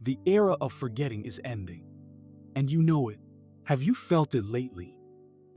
The era of forgetting is ending, and you know it. Have you felt it lately?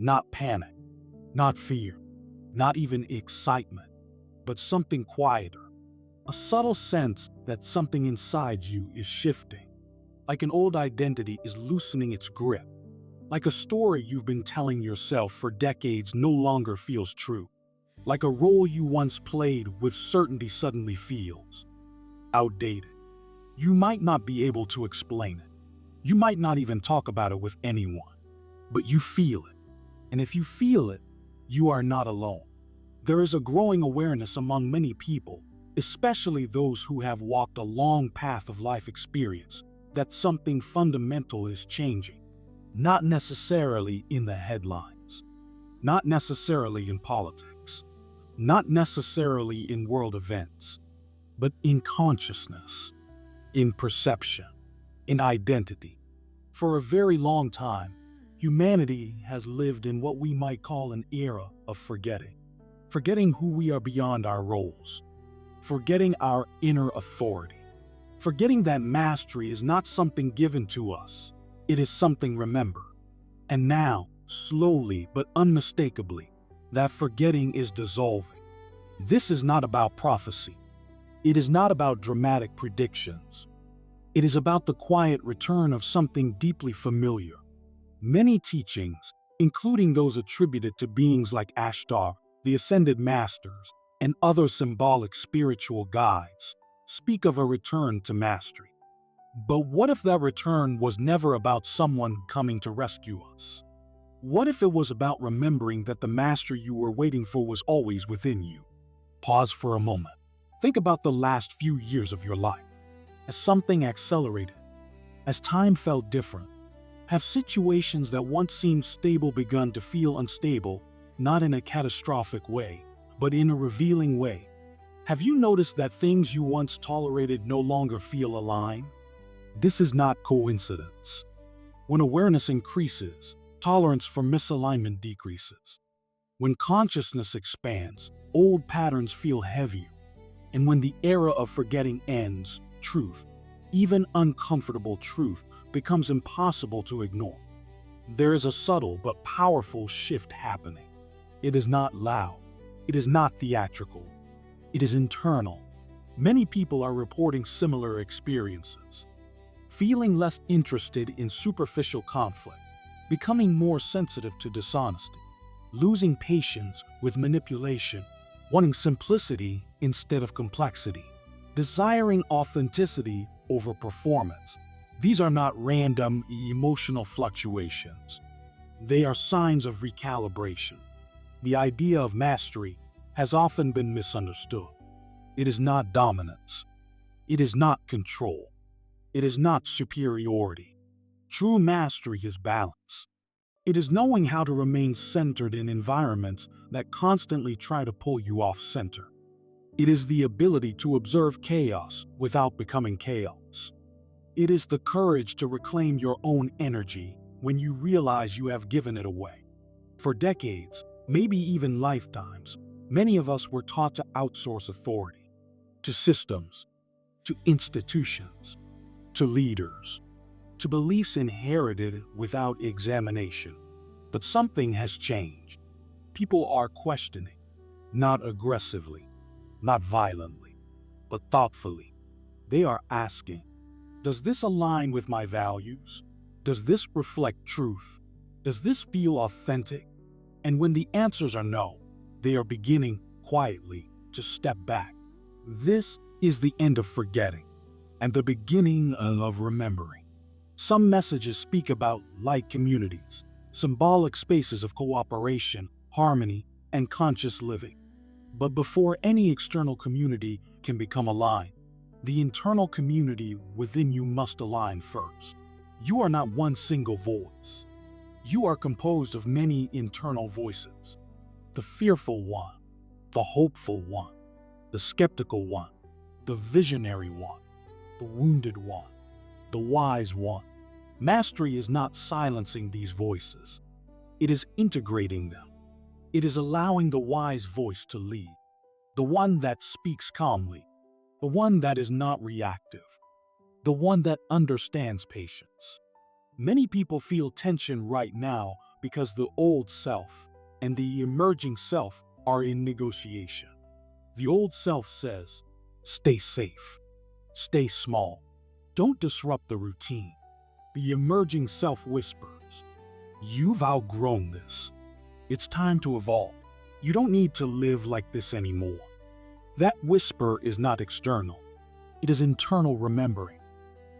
Not panic, not fear, not even excitement, but something quieter. A subtle sense that something inside you is shifting, like an old identity is loosening its grip, like a story you've been telling yourself for decades no longer feels true, like a role you once played with certainty suddenly feels outdated. You might not be able to explain it. You might not even talk about it with anyone, but you feel it. And if you feel it, you are not alone. There is a growing awareness among many people, especially those who have walked a long path of life experience, that something fundamental is changing. Not necessarily in the headlines, not necessarily in politics, not necessarily in world events, but in consciousness, in perception, in identity. For a very long time, humanity has lived in what we might call an era of forgetting. Forgetting who we are beyond our roles, forgetting our inner authority, forgetting that mastery is not something given to us, it is something remembered. And now, slowly but unmistakably, that forgetting is dissolving. This is not about prophecy. It is not about dramatic predictions. It is about the quiet return of something deeply familiar. Many teachings, including those attributed to beings like Ashtar, the Ascended Masters, and other symbolic spiritual guides, speak of a return to mastery. But what if that return was never about someone coming to rescue us? What if it was about remembering that the master you were waiting for was always within you? Pause for a moment. Think about the last few years of your life. Has something accelerated? As time felt different? Have situations that once seemed stable begun to feel unstable, not in a catastrophic way, but in a revealing way? Have you noticed that things you once tolerated no longer feel aligned? This is not coincidence. When awareness increases, tolerance for misalignment decreases. When consciousness expands, old patterns feel heavier. And when the era of forgetting ends, truth, even uncomfortable truth, becomes impossible to ignore. There is a subtle but powerful shift happening. It is not loud. It is not theatrical. It is internal. Many people are reporting similar experiences. Feeling less interested in superficial conflict, becoming more sensitive to dishonesty, losing patience with manipulation, wanting simplicity instead of complexity, desiring authenticity over performance. These are not random emotional fluctuations. They are signs of recalibration. The idea of mastery has often been misunderstood. It is not dominance. It is not control. It is not superiority. True mastery is balance. It is knowing how to remain centered in environments that constantly try to pull you off center. It is the ability to observe chaos without becoming chaos. It is the courage to reclaim your own energy when you realize you have given it away. For decades, maybe even lifetimes, many of us were taught to outsource authority to systems, to institutions, to leaders, to beliefs inherited without examination. But something has changed. People are questioning, not aggressively, not violently, but thoughtfully. They are asking, does this align with my values? Does this reflect truth? Does this feel authentic? And when the answers are no, they are beginning quietly to step back. This is the end of forgetting and the beginning of remembering. Some messages speak about light communities, symbolic spaces of cooperation, harmony, and conscious living. But before any external community can become aligned, the internal community within you must align first. You are not one single voice. You are composed of many internal voices. The fearful one, the hopeful one, the skeptical one, the visionary one, the wounded one, the wise one. Mastery is not silencing these voices. It is integrating them. It is allowing the wise voice to lead, the one that speaks calmly, the one that is not reactive, the one that understands patience. Many people feel tension right now because the old self and the emerging self are in negotiation. The old self says, stay safe, stay small, don't disrupt the routine. The emerging self whispers, you've outgrown this. It's time to evolve. You don't need to live like this anymore. That whisper is not external. It is internal remembering.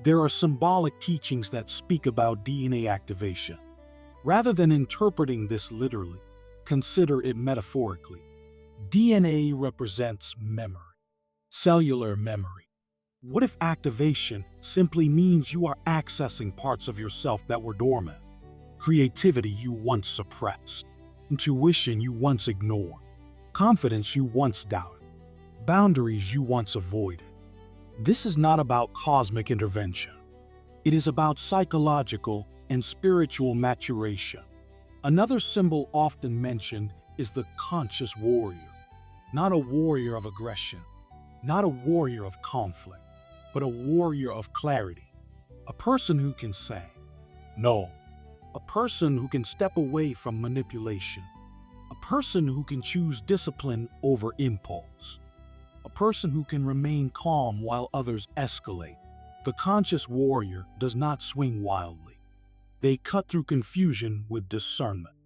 There are symbolic teachings that speak about DNA activation. Rather than interpreting this literally, consider it metaphorically. DNA represents memory, cellular memory. What if activation simply means you are accessing parts of yourself that were dormant? Creativity you once suppressed, intuition you once ignored, confidence you once doubted, boundaries you once avoided. This is not about cosmic intervention. It is about psychological and spiritual maturation. Another symbol often mentioned is the conscious warrior. Not a warrior of aggression, not a warrior of conflict, but a warrior of clarity. A person who can say, no. A person who can step away from manipulation. A person who can choose discipline over impulse. A person who can remain calm while others escalate. The conscious warrior does not swing wildly. They cut through confusion with discernment.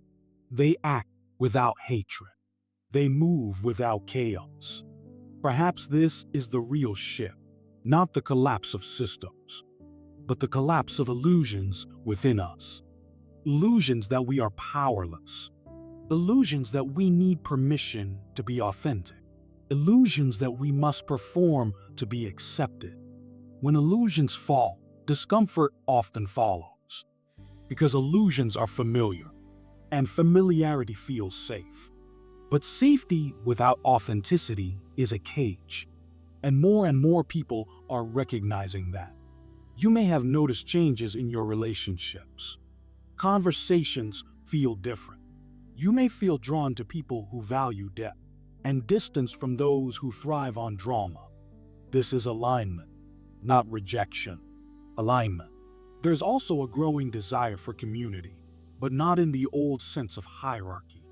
They act without hatred. They move without chaos. Perhaps this is the real shift, not the collapse of systems, but the collapse of illusions within us. Illusions that we are powerless. Illusions that we need permission to be authentic. Illusions that we must perform to be accepted. When illusions fall, discomfort often follows. Because illusions are familiar, and familiarity feels safe. But safety without authenticity is a cage. And more people are recognizing that. You may have noticed changes in your relationships. Conversations feel different. You may feel drawn to people who value depth and distance from those who thrive on drama. This is alignment, not rejection. Alignment. There's also a growing desire for community, but not in the old sense of hierarchy.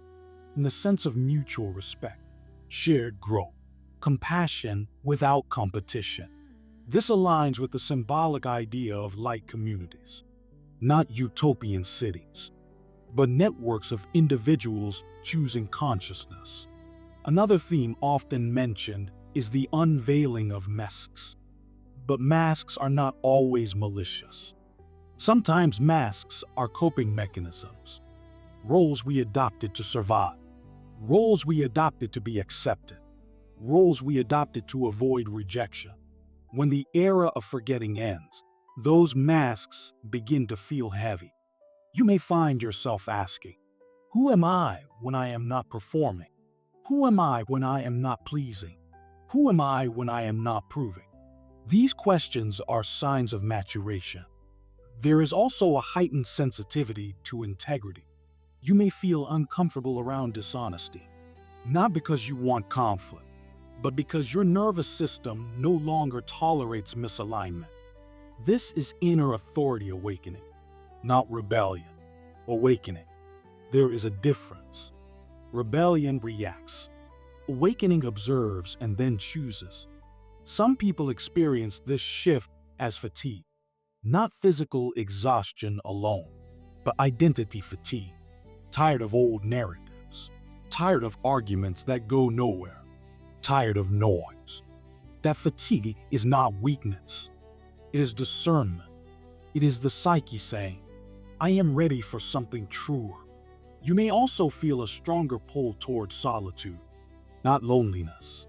In the sense of mutual respect, shared growth, compassion without competition. This aligns with the symbolic idea of light communities, not utopian cities, but networks of individuals choosing consciousness. Another theme often mentioned is the unveiling of masks. But masks are not always malicious. Sometimes masks are coping mechanisms, roles we adopted to survive, roles we adopted to be accepted, roles we adopted to avoid rejection. When the era of forgetting ends, those masks begin to feel heavy. You may find yourself asking, who am I when I am not performing? Who am I when I am not pleasing? Who am I when I am not proving? These questions are signs of maturation. There is also a heightened sensitivity to integrity. You may feel uncomfortable around dishonesty, not because you want conflict, but because your nervous system no longer tolerates misalignment. This is inner authority awakening, not rebellion. Awakening. There is a difference. Rebellion reacts. Awakening observes and then chooses. Some people experience this shift as fatigue, not physical exhaustion alone, but identity fatigue. Tired of old narratives, tired of arguments that go nowhere, tired of noise. That fatigue is not weakness. It is discernment. It is the psyche saying, I am ready for something truer. You may also feel a stronger pull towards solitude, not loneliness,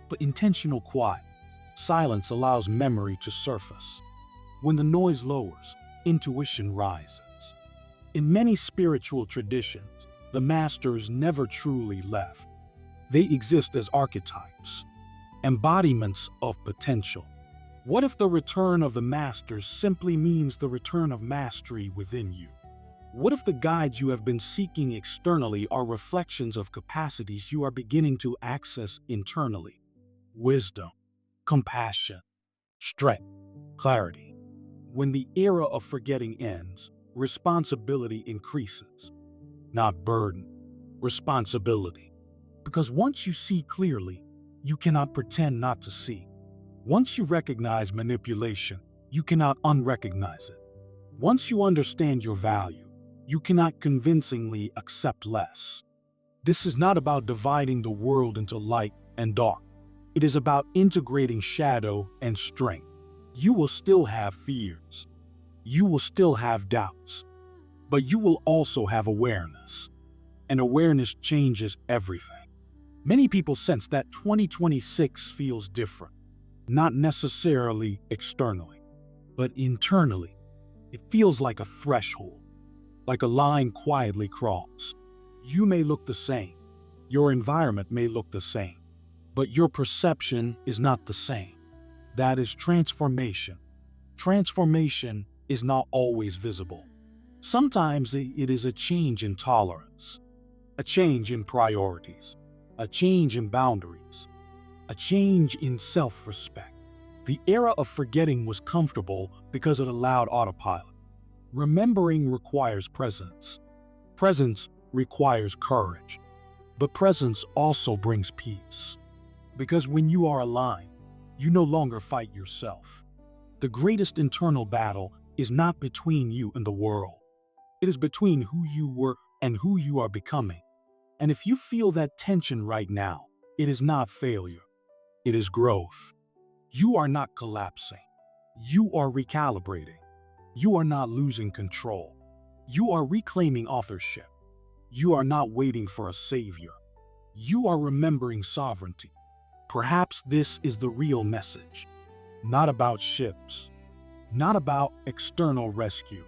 but intentional quiet. Silence allows memory to surface. When the noise lowers, intuition rises. In many spiritual traditions, the masters never truly left. They exist as archetypes, embodiments of potential. What if the return of the masters simply means the return of mastery within you? What if the guides you have been seeking externally are reflections of capacities you are beginning to access internally? Wisdom, compassion, strength. clarity. When the era of forgetting ends, responsibility increases, not burden, responsibility. Because once you see clearly, you cannot pretend not to see. Once you recognize manipulation, you cannot unrecognize it. Once you understand your value, you cannot convincingly accept less. This is not about dividing the world into light and dark. It is about integrating shadow and strength. You will still have fears. You will still have doubts. But you will also have awareness. And awareness changes everything. Many people sense that 2026 feels different, not necessarily externally, but internally. It feels like a threshold, like a line quietly crossed. You may look the same, your environment may look the same, but your perception is not the same. That is transformation. Transformation is not always visible. Sometimes it is a change in tolerance, a change in priorities, a change in boundaries, a change in self-respect. The era of forgetting was comfortable because it allowed autopilot. Remembering requires presence. Presence requires courage. But presence also brings peace. Because when you are aligned, you no longer fight yourself. The greatest internal battle is not between you and the world. It is between who you were and who you are becoming. And if you feel that tension right now, it is not failure. It is growth. You are not collapsing. You are recalibrating. You are not losing control. You are reclaiming authorship. You are not waiting for a savior. You are remembering sovereignty. Perhaps this is the real message. Not about ships, not about external rescue,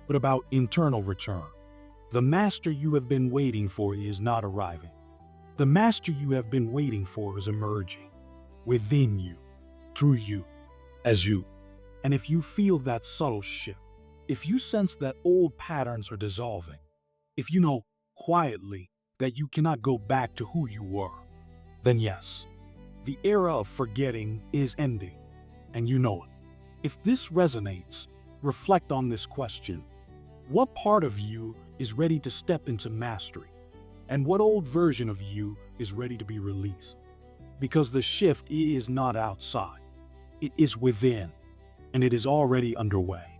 but about internal return. The master you have been waiting for is not arriving. The master you have been waiting for is emerging within you, through you, as you. And if you feel that subtle shift, if you sense that old patterns are dissolving, if you know quietly that you cannot go back to who you were, then yes, the era of forgetting is ending, and you know it. If this resonates, reflect on this question. What part of you is ready to step into mastery? And what old version of you is ready to be released? Because the shift is not outside, it is within, and it is already underway.